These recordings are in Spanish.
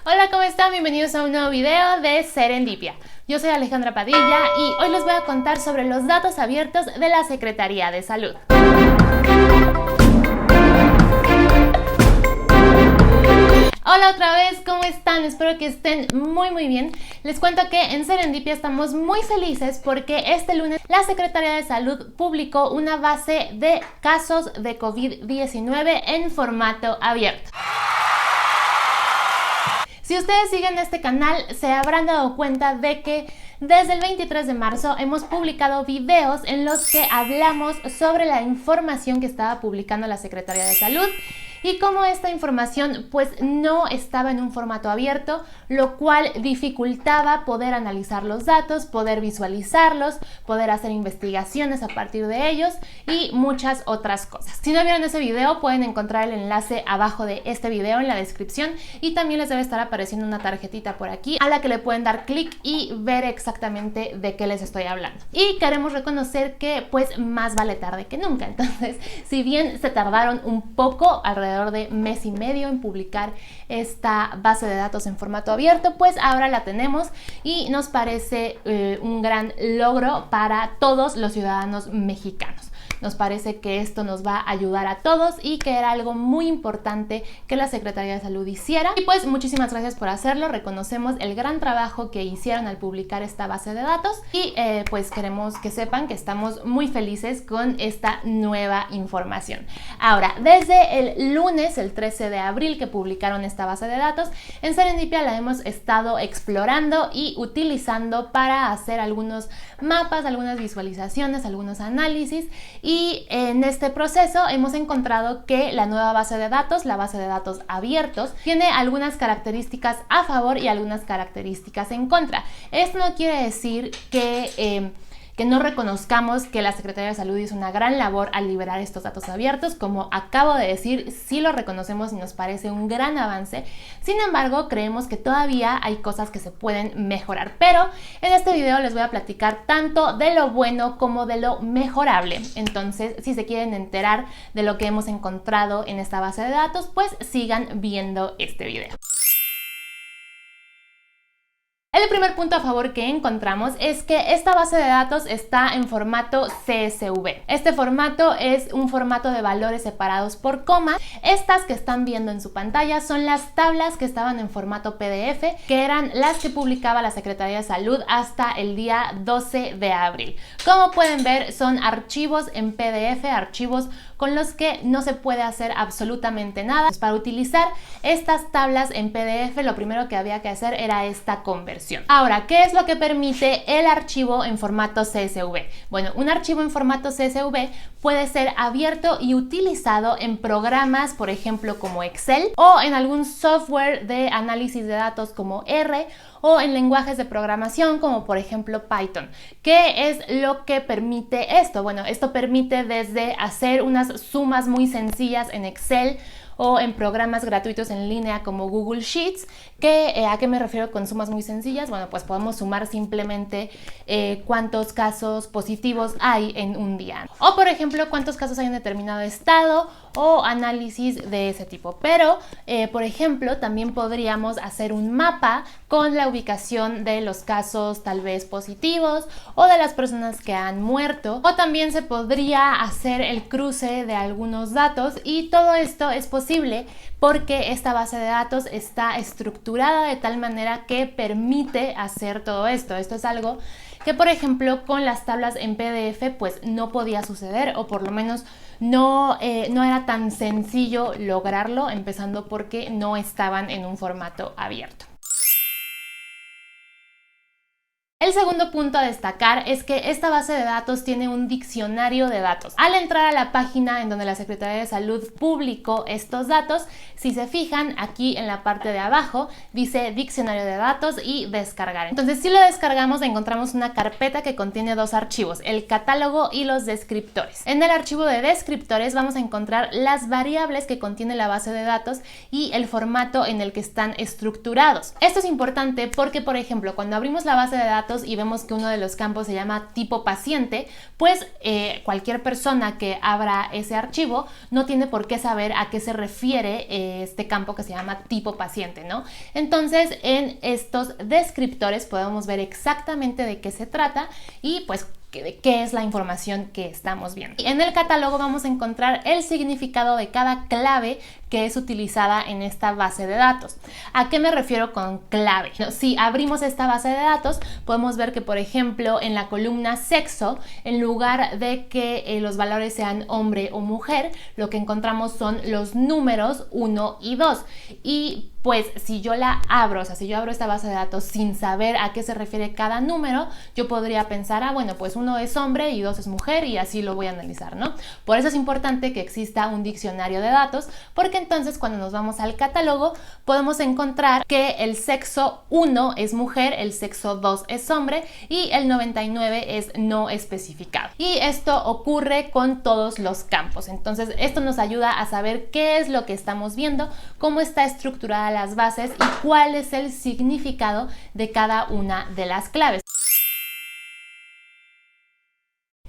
Hola, ¿cómo están? Bienvenidos a un nuevo video de Serendipia. Yo soy Alejandra Padilla y hoy les voy a contar sobre los datos abiertos de la Secretaría de Salud. Hola otra vez, ¿cómo están? Espero que estén muy bien. Les cuento que en Serendipia estamos muy felices porque este lunes la Secretaría de Salud publicó una base de casos de COVID-19 en formato abierto. Si ustedes siguen este canal, se habrán dado cuenta de que desde el 23 de marzo hemos publicado videos en los que hablamos sobre la información que estaba publicando la Secretaría de Salud y cómo esta información pues no estaba en un formato abierto, lo cual dificultaba poder analizar los datos, poder visualizarlos, poder hacer investigaciones a partir de ellos y muchas otras cosas. Si no vieron ese video, pueden encontrar el enlace abajo de este video en la descripción y también les debe estar apareciendo una tarjetita por aquí a la que le pueden dar clic y ver exactamente de qué les estoy hablando. Y queremos reconocer que pues más vale tarde que nunca. Entonces, si bien se tardaron un poco, alrededor de mes y medio en publicar esta base de datos en formato abierto, pues ahora la tenemos y nos parece un gran logro para todos los ciudadanos mexicanos. Nos parece que esto nos va a ayudar a todos y que era algo muy importante que la Secretaría de Salud hiciera. Y pues muchísimas gracias por hacerlo, reconocemos el gran trabajo que hicieron al publicar esta base de datos y pues queremos que sepan que estamos muy felices con esta nueva información. Ahora, desde el lunes, el 13 de abril que publicaron esta base de datos, en Serendipia la hemos estado explorando y utilizando para hacer algunos mapas, algunas visualizaciones, algunos análisis. Y en este proceso hemos encontrado que la nueva base de datos, la base de datos abiertos, tiene algunas características a favor y algunas características en contra. Esto no quiere decir que no reconozcamos que la Secretaría de Salud hizo una gran labor al liberar estos datos abiertos. Como acabo de decir, sí lo reconocemos y nos parece un gran avance. Sin embargo, creemos que todavía hay cosas que se pueden mejorar. Pero en este video les voy a platicar tanto de lo bueno como de lo mejorable. Entonces, si se quieren enterar de lo que hemos encontrado en esta base de datos, pues sigan viendo este video. El primer punto a favor que encontramos es que esta base de datos está en formato CSV. Este formato es un formato de valores separados por coma. Estas que están viendo en su pantalla son las tablas que estaban en formato PDF, que eran las que publicaba la Secretaría de Salud hasta el día 12 de abril. Como pueden ver, son archivos en PDF, archivos con los que no se puede hacer absolutamente nada. Para utilizar estas tablas en PDF, lo primero que había que hacer era esta conversión. Ahora, ¿qué es lo que permite el archivo en formato CSV? Bueno, un archivo en formato CSV puede ser abierto y utilizado en programas, por ejemplo, como Excel, o en algún software de análisis de datos como R, o en lenguajes de programación como por ejemplo Python. ¿Qué es lo que permite esto? Bueno, esto permite desde hacer unas sumas muy sencillas en Excel o en programas gratuitos en línea como Google Sheets. ¿A qué me refiero con sumas muy sencillas? Bueno, pues podemos sumar simplemente cuántos casos positivos hay en un día. O por ejemplo, cuántos casos hay en determinado estado o análisis de ese tipo. Pero, por ejemplo, también podríamos hacer un mapa con la ubicación de los casos tal vez positivos o de las personas que han muerto. O también se podría hacer el cruce de algunos datos y todo esto es posible porque esta base de datos está estructurada de tal manera que permite hacer todo esto. Esto es algo que, por ejemplo, con las tablas en PDF pues no podía suceder, o por lo menos no era tan sencillo lograrlo, empezando porque no estaban en un formato abierto. El segundo punto a destacar es que esta base de datos tiene un diccionario de datos. Al entrar a la página en donde la Secretaría de Salud publicó estos datos, si se fijan aquí en la parte de abajo dice diccionario de datos y descargar. Entonces, si lo descargamos, encontramos una carpeta que contiene dos archivos, el catálogo y los descriptores. En el archivo de descriptores vamos a encontrar las variables que contiene la base de datos y el formato en el que están estructurados. Esto es importante porque, por ejemplo, cuando abrimos la base de datos datos y vemos que uno de los campos se llama tipo paciente, pues cualquier persona que abra ese archivo no tiene por qué saber a qué se refiere este campo que se llama tipo paciente, ¿no? Entonces, en estos descriptores podemos ver exactamente de qué se trata y pues de qué es la información que estamos viendo. Y en el catálogo vamos a encontrar el significado de cada clave que es utilizada en esta base de datos. ¿A qué me refiero con clave? Si abrimos esta base de datos, podemos ver que, por ejemplo, en la columna sexo, en lugar de que los valores sean hombre o mujer, lo que encontramos son los números 1 y 2. Y pues si yo la abro, o sea, si yo abro esta base de datos sin saber a qué se refiere cada número, yo podría pensar, bueno, pues 1 es hombre y 2 es mujer y así lo voy a analizar, ¿no? Por eso es importante que exista un diccionario de datos, porque entonces cuando nos vamos al catálogo podemos encontrar que el sexo 1 es mujer, el sexo 2 es hombre y el 99 es no especificado. Y esto ocurre con todos los campos. Entonces esto nos ayuda a saber qué es lo que estamos viendo, cómo está estructurada las bases y cuál es el significado de cada una de las claves.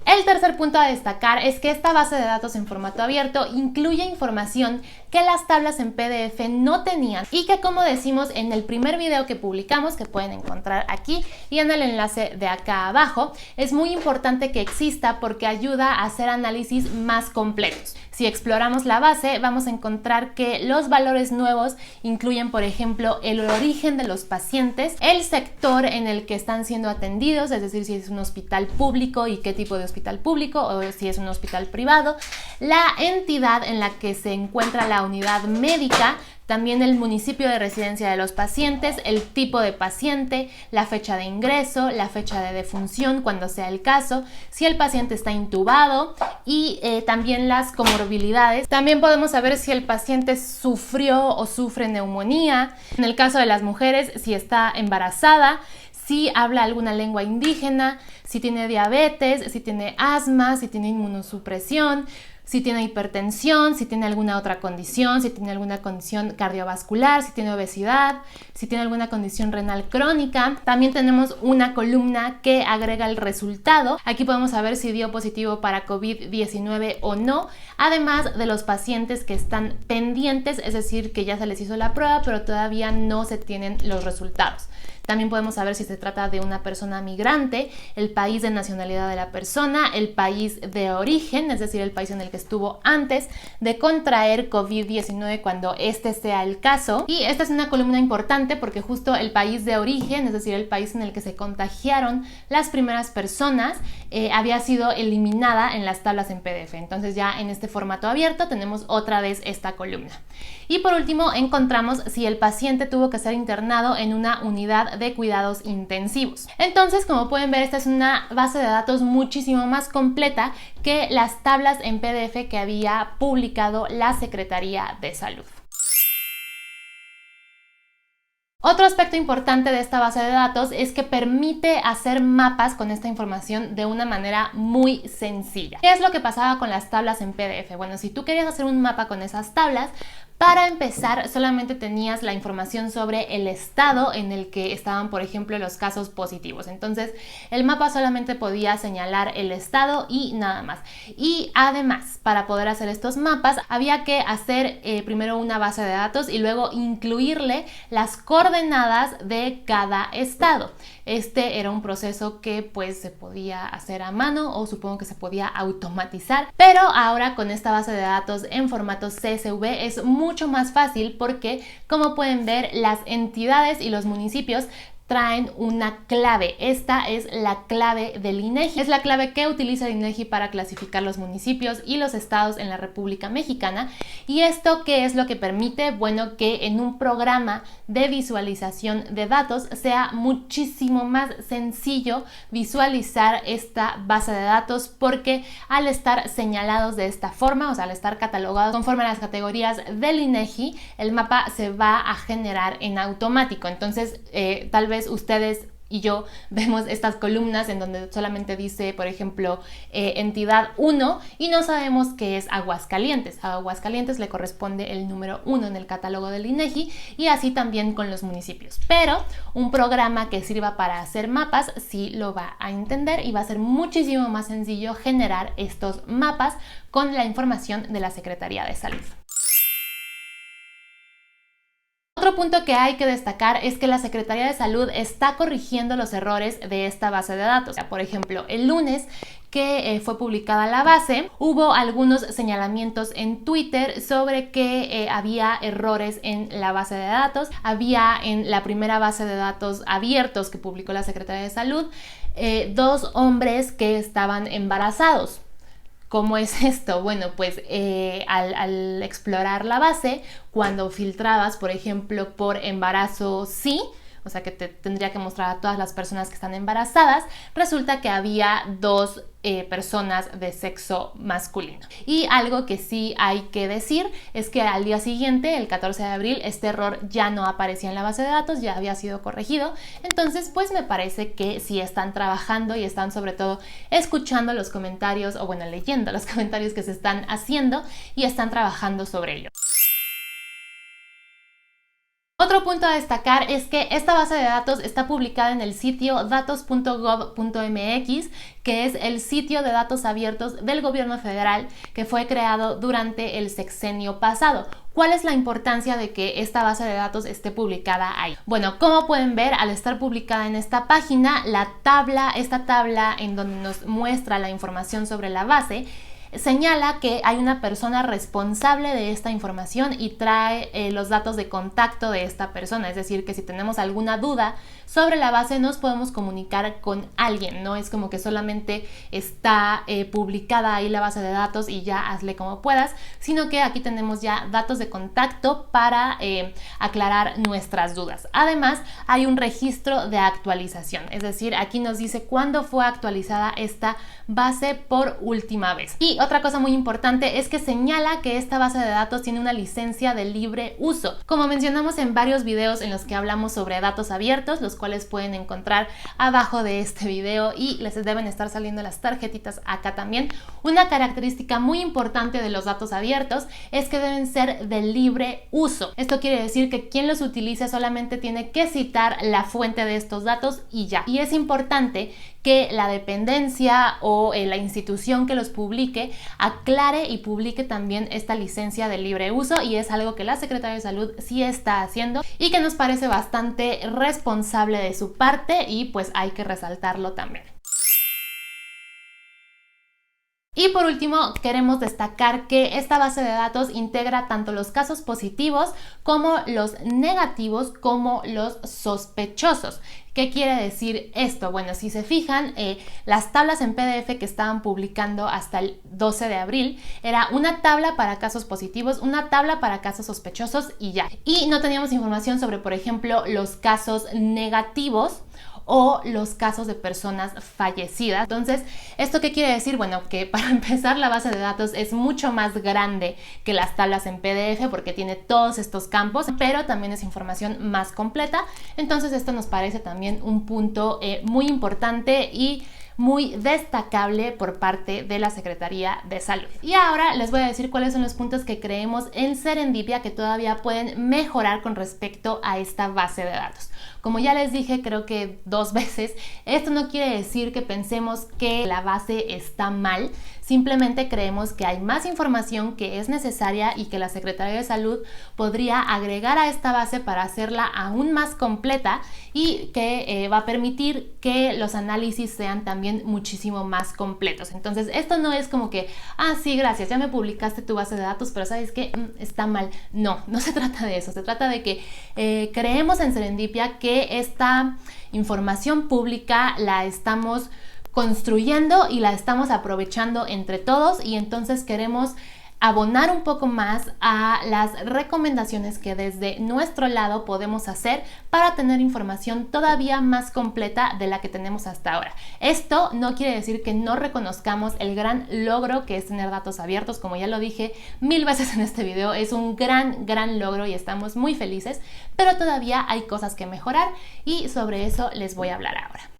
El tercer punto a destacar es que esta base de datos en formato abierto incluye información que las tablas en PDF no tenían y que, como decimos en el primer video que publicamos, que pueden encontrar aquí y en el enlace de acá abajo, es muy importante que exista porque ayuda a hacer análisis más completos. Si exploramos la base, vamos a encontrar que los valores nuevos incluyen, por ejemplo, el origen de los pacientes, el sector en el que están siendo atendidos, es decir, si es un hospital público y qué tipo de hospital público, o si es un hospital privado, la entidad en la que se encuentra la unidad médica, también el municipio de residencia de los pacientes, el tipo de paciente, la fecha de ingreso, la fecha de defunción cuando sea el caso, si el paciente está intubado y también las comorbilidades. También podemos saber si el paciente sufrió o sufre neumonía. En el caso de las mujeres, si está embarazada, si habla alguna lengua indígena, si tiene diabetes, si tiene asma, si tiene inmunosupresión, si tiene hipertensión, si tiene alguna otra condición, si tiene alguna condición cardiovascular, si tiene obesidad, si tiene alguna condición renal crónica. También tenemos una columna que agrega el resultado. Aquí podemos saber si dio positivo para COVID-19 o no, además de los pacientes que están pendientes, es decir, que ya se les hizo la prueba, pero todavía no se tienen los resultados. También podemos saber si se trata de una persona migrante, el país de nacionalidad de la persona, el país de origen, es decir, el país en el que estuvo antes de contraer COVID-19 cuando este sea el caso. Y esta es una columna importante porque justo el país de origen, es decir, el país en el que se contagiaron las primeras personas, había sido eliminada en las tablas en PDF. Entonces ya en este formato abierto tenemos otra vez esta columna. Y por último encontramos si el paciente tuvo que ser internado en una unidad de cuidados intensivos. Entonces, como pueden ver, esta es una base de datos muchísimo más completa que las tablas en PDF que había publicado la Secretaría de Salud. Otro aspecto importante de esta base de datos es que permite hacer mapas con esta información de una manera muy sencilla. ¿Qué es lo que pasaba con las tablas en PDF? Bueno, si tú querías hacer un mapa con esas tablas, para empezar, solamente tenías la información sobre el estado en el que estaban, por ejemplo, los casos positivos. Entonces, el mapa solamente podía señalar el estado y nada más. Y además, para poder hacer estos mapas, había que hacer primero una base de datos y luego incluirle las coordenadas de cada estado. Este era un proceso que pues se podía hacer a mano o supongo que se podía automatizar, pero ahora con esta base de datos en formato CSV es mucho más fácil porque, como pueden ver, las entidades y los municipios traen una clave. Esta es la clave del INEGI. Es la clave que utiliza el INEGI para clasificar los municipios y los estados en la República Mexicana. ¿Y esto qué es lo que permite? Bueno, que en un programa de visualización de datos sea muchísimo más sencillo visualizar esta base de datos porque al estar señalados de esta forma, o sea, al estar catalogados conforme a las categorías del INEGI, el mapa se va a generar en automático. Entonces, tal vez ustedes y yo vemos estas columnas en donde solamente dice, por ejemplo, entidad 1 y no sabemos qué es Aguascalientes. A Aguascalientes le corresponde el número 1 en el catálogo del INEGI y así también con los municipios. Pero un programa que sirva para hacer mapas sí lo va a entender y va a ser muchísimo más sencillo generar estos mapas con la información de la Secretaría de Salud. Otro punto que hay que destacar es que la Secretaría de Salud está corrigiendo los errores de esta base de datos. Por ejemplo, el lunes que fue publicada la base, hubo algunos señalamientos en Twitter sobre que había errores en la base de datos. Había en la primera base de datos abiertos que publicó la Secretaría de Salud 2 hombres que estaban embarazados. ¿Cómo es esto? Bueno, pues al explorar la base, cuando filtrabas, por ejemplo, por embarazo sí, o sea que te tendría que mostrar a todas las personas que están embarazadas, resulta que había 2 personas de sexo masculino. Y algo que sí hay que decir es que al día siguiente, el 14 de abril, este error ya no aparecía en la base de datos, ya había sido corregido. Entonces, pues me parece que sí están trabajando y están sobre todo escuchando los comentarios, o bueno, leyendo los comentarios que se están haciendo y están trabajando sobre ello. Otro punto a destacar es que esta base de datos está publicada en el sitio datos.gov.mx, que es el sitio de datos abiertos del gobierno federal que fue creado durante el sexenio pasado. ¿Cuál es la importancia de que esta base de datos esté publicada ahí? Bueno, como pueden ver, al estar publicada en esta página, esta tabla en donde nos muestra la información sobre la base, señala que hay una persona responsable de esta información y trae los datos de contacto de esta persona, es decir, que si tenemos alguna duda sobre la base nos podemos comunicar con alguien, no es como que solamente está publicada ahí la base de datos y ya hazle como puedas, sino que aquí tenemos ya datos de contacto para aclarar nuestras dudas. Además, hay un registro de actualización, es decir, aquí nos dice cuándo fue actualizada esta base por última vez. Y otra cosa muy importante es que señala que esta base de datos tiene una licencia de libre uso. Como mencionamos en varios videos en los que hablamos sobre datos abiertos, los cuales pueden encontrar abajo de este video y les deben estar saliendo las tarjetitas acá también. Una característica muy importante de los datos abiertos es que deben ser de libre uso. Esto quiere decir que quien los utilice solamente tiene que citar la fuente de estos datos y ya. Y es importante que la dependencia o la institución que los publique aclare y publique también esta licencia de libre uso, y es algo que la Secretaría de Salud sí está haciendo y que nos parece bastante responsable de su parte y pues hay que resaltarlo también. Y por último, queremos destacar que esta base de datos integra tanto los casos positivos como los negativos como los sospechosos. ¿Qué quiere decir esto? Bueno, si se fijan, las tablas en PDF que estaban publicando hasta el 12 de abril era una tabla para casos positivos, una tabla para casos sospechosos y ya. Y no teníamos información sobre, por ejemplo, los casos negativos o los casos de personas fallecidas. Entonces, ¿esto qué quiere decir? Bueno, que para empezar la base de datos es mucho más grande que las tablas en PDF porque tiene todos estos campos, pero también es información más completa. Entonces, esto nos parece también un punto muy importante y muy destacable por parte de la Secretaría de Salud. Y ahora les voy a decir cuáles son los puntos que creemos en Serendipia que todavía pueden mejorar con respecto a esta base de datos. Como ya les dije, creo que 2 veces, esto no quiere decir que pensemos que la base está mal, simplemente creemos que hay más información que es necesaria y que la Secretaría de Salud podría agregar a esta base para hacerla aún más completa y que va a permitir que los análisis sean también muchísimo más completos. Entonces, esto no es como que, sí, gracias, ya me publicaste tu base de datos, pero ¿sabes qué? Está mal. No, no se trata de eso, se trata de que creemos en Serendipia que esta información pública la estamos construyendo y la estamos aprovechando entre todos, y entonces queremos abonar un poco más a las recomendaciones que desde nuestro lado podemos hacer para tener información todavía más completa de la que tenemos hasta ahora. Esto no quiere decir que no reconozcamos el gran logro que es tener datos abiertos. Como ya lo dije 1000 veces en este video, es un gran logro y estamos muy felices, pero todavía hay cosas que mejorar y sobre eso les voy a hablar ahora.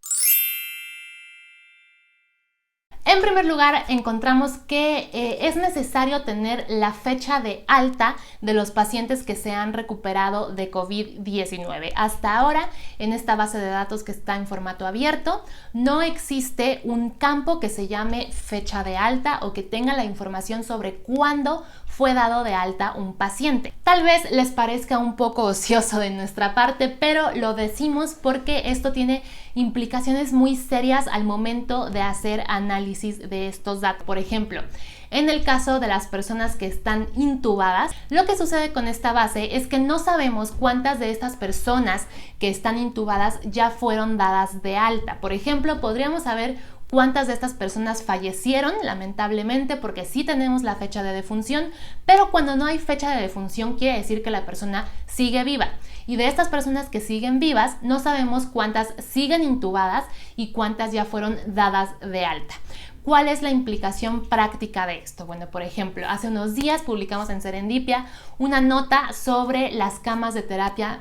En primer lugar, encontramos que es necesario tener la fecha de alta de los pacientes que se han recuperado de COVID-19. Hasta ahora, en esta base de datos que está en formato abierto, no existe un campo que se llame fecha de alta o que tenga la información sobre cuándo fue dado de alta un paciente. Tal vez les parezca un poco ocioso de nuestra parte, pero lo decimos porque esto tiene implicaciones muy serias al momento de hacer análisis de estos datos. Por ejemplo, en el caso de las personas que están intubadas, lo que sucede con esta base es que no sabemos cuántas de estas personas que están intubadas ya fueron dadas de alta. Por ejemplo, podríamos saber cuántas de estas personas fallecieron, lamentablemente, porque sí tenemos la fecha de defunción, pero cuando no hay fecha de defunción quiere decir que la persona sigue viva. Y de estas personas que siguen vivas, no sabemos cuántas siguen intubadas y cuántas ya fueron dadas de alta. ¿Cuál es la implicación práctica de esto? Bueno, por ejemplo, hace unos días publicamos en Serendipia una nota sobre las camas de terapia,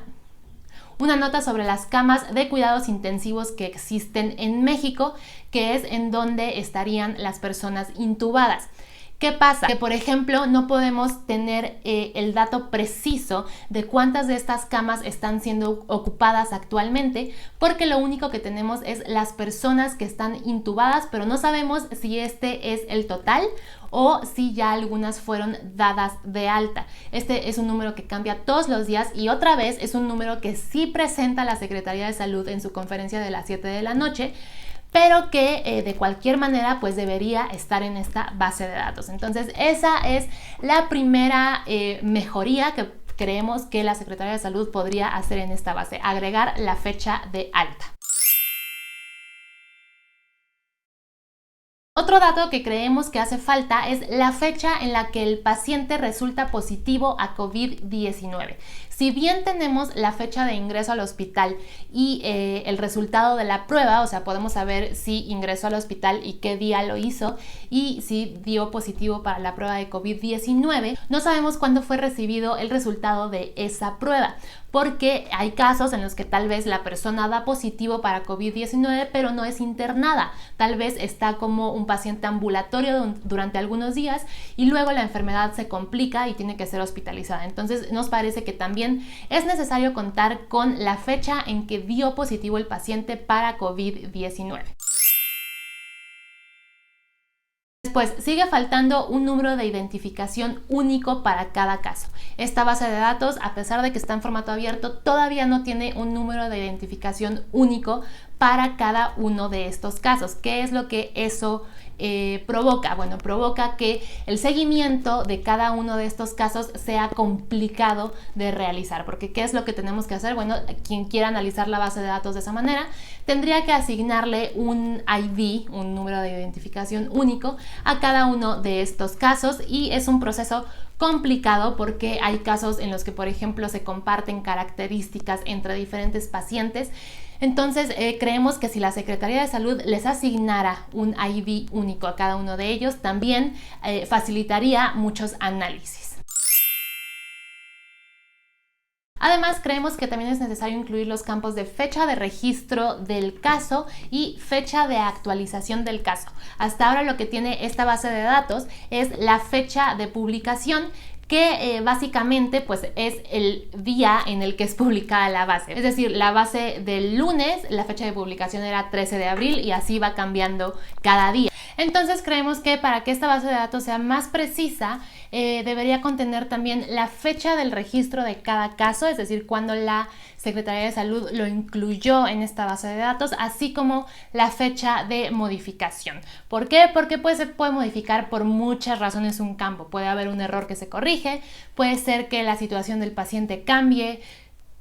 una nota sobre las camas de cuidados intensivos que existen en México, que es en donde estarían las personas intubadas. ¿Qué pasa? Que, por ejemplo, no podemos tener el dato preciso de cuántas de estas camas están siendo ocupadas actualmente, porque lo único que tenemos es las personas que están intubadas, pero no sabemos si este es el total o si ya algunas fueron dadas de alta. Este es un número que cambia todos los días y otra vez es un número que sí presenta la Secretaría de Salud en su conferencia de las 7 de la noche, pero que de cualquier manera pues debería estar en esta base de datos. Entonces esa es la primera mejoría que creemos que la Secretaría de Salud podría hacer en esta base, agregar la fecha de alta. Otro dato que creemos que hace falta es la fecha en la que el paciente resulta positivo a COVID-19. Si bien tenemos la fecha de ingreso al hospital y el resultado de la prueba, o sea, podemos saber si ingresó al hospital y qué día lo hizo y si dio positivo para la prueba de COVID-19, no sabemos cuándo fue recibido el resultado de esa prueba, porque hay casos en los que tal vez la persona da positivo para COVID-19 pero no es internada, tal vez está como un paciente ambulatorio durante algunos días y luego la enfermedad se complica y tiene que ser hospitalizada. Entonces nos parece que también es necesario contar con la fecha en que dio positivo el paciente para COVID-19. Después, sigue faltando un número de identificación único para cada caso. Esta base de datos, a pesar de que está en formato abierto, todavía no tiene un número de identificación único para cada uno de estos casos. ¿Qué es lo que eso provoca? Bueno, provoca que el seguimiento de cada uno de estos casos sea complicado de realizar, porque ¿qué es lo que tenemos que hacer? Bueno, quien quiera analizar la base de datos de esa manera tendría que asignarle un ID, un número de identificación único a cada uno de estos casos y es un proceso complicado porque hay casos en los que, por ejemplo, se comparten características entre diferentes pacientes. Entonces, creemos que si la Secretaría de Salud les asignara un ID único a cada uno de ellos, también facilitaría muchos análisis. Además, creemos que también es necesario incluir los campos de fecha de registro del caso y fecha de actualización del caso. Hasta ahora lo que tiene esta base de datos es la fecha de publicación, que básicamente pues es el día en el que es publicada la base. Es decir, la base del lunes, la fecha de publicación era 13 de abril y así va cambiando cada día. Entonces creemos que para que esta base de datos sea más precisa, debería contener también la fecha del registro de cada caso, es decir, cuando la Secretaría de Salud lo incluyó en esta base de datos, así como la fecha de modificación. ¿Por qué? Porque pues se puede modificar por muchas razones un campo. Puede haber un error que se corrige, puede ser que la situación del paciente cambie,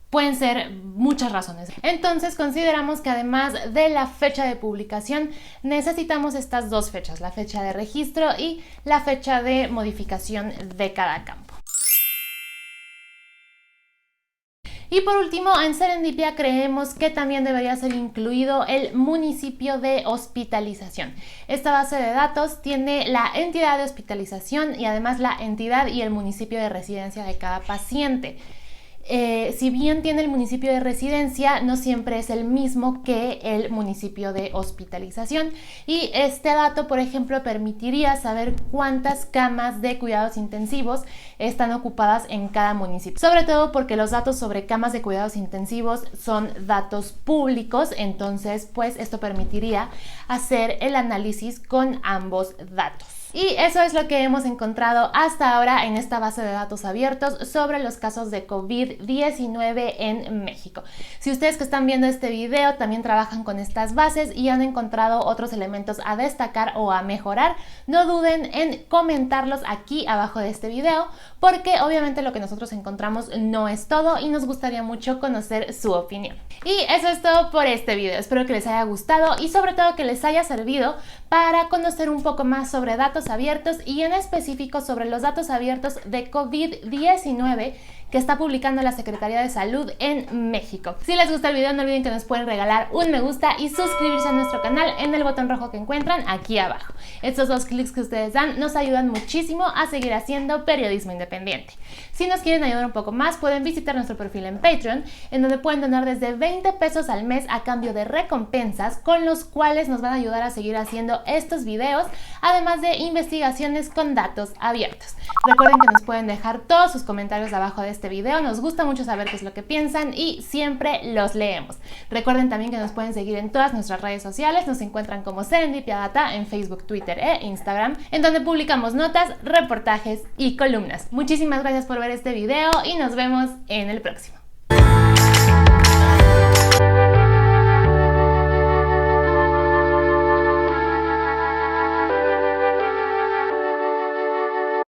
Pueden ser muchas razones. Entonces consideramos que además de la fecha de publicación necesitamos estas dos fechas, la fecha de registro y la fecha de modificación de cada campo. Y por último, en Serendipia creemos que también debería ser incluido el municipio de hospitalización. Esta base de datos tiene la entidad de hospitalización y además la entidad y el municipio de residencia de cada paciente. Si bien tiene el municipio de residencia, no siempre es el mismo que el municipio de hospitalización, y este dato, por ejemplo, permitiría saber cuántas camas de cuidados intensivos están ocupadas en cada municipio, sobre todo porque los datos sobre camas de cuidados intensivos son datos públicos. Entonces pues esto permitiría hacer el análisis con ambos datos. Y eso es lo que hemos encontrado hasta ahora en esta base de datos abiertos sobre los casos de COVID-19 en México. Si ustedes que están viendo este video también trabajan con estas bases y han encontrado otros elementos a destacar o a mejorar, no duden en comentarlos aquí abajo de este video, porque obviamente lo que nosotros encontramos no es todo y nos gustaría mucho conocer su opinión. Y eso es todo por este video. Espero que les haya gustado y sobre todo que les haya servido para conocer un poco más sobre datos abiertos y en específico sobre los datos abiertos de COVID-19 que está publicando la Secretaría de Salud en México. Si les gusta el video, no olviden que nos pueden regalar un me gusta y suscribirse a nuestro canal en el botón rojo que encuentran aquí abajo. Estos dos clics que ustedes dan nos ayudan muchísimo a seguir haciendo periodismo independiente. Si nos quieren ayudar un poco más, pueden visitar nuestro perfil en Patreon, en donde pueden donar desde 20 pesos al mes a cambio de recompensas, con los cuales nos van a ayudar a seguir haciendo estos videos, además de investigaciones con datos abiertos. Recuerden que nos pueden dejar todos sus comentarios abajo de este video, nos gusta mucho saber qué es lo que piensan y siempre los leemos. Recuerden también que nos pueden seguir en todas nuestras redes sociales, nos encuentran como Serendipia Data en Facebook, Twitter e Instagram, en donde publicamos notas, reportajes y columnas. Muchísimas gracias por ver este video y nos vemos en el próximo.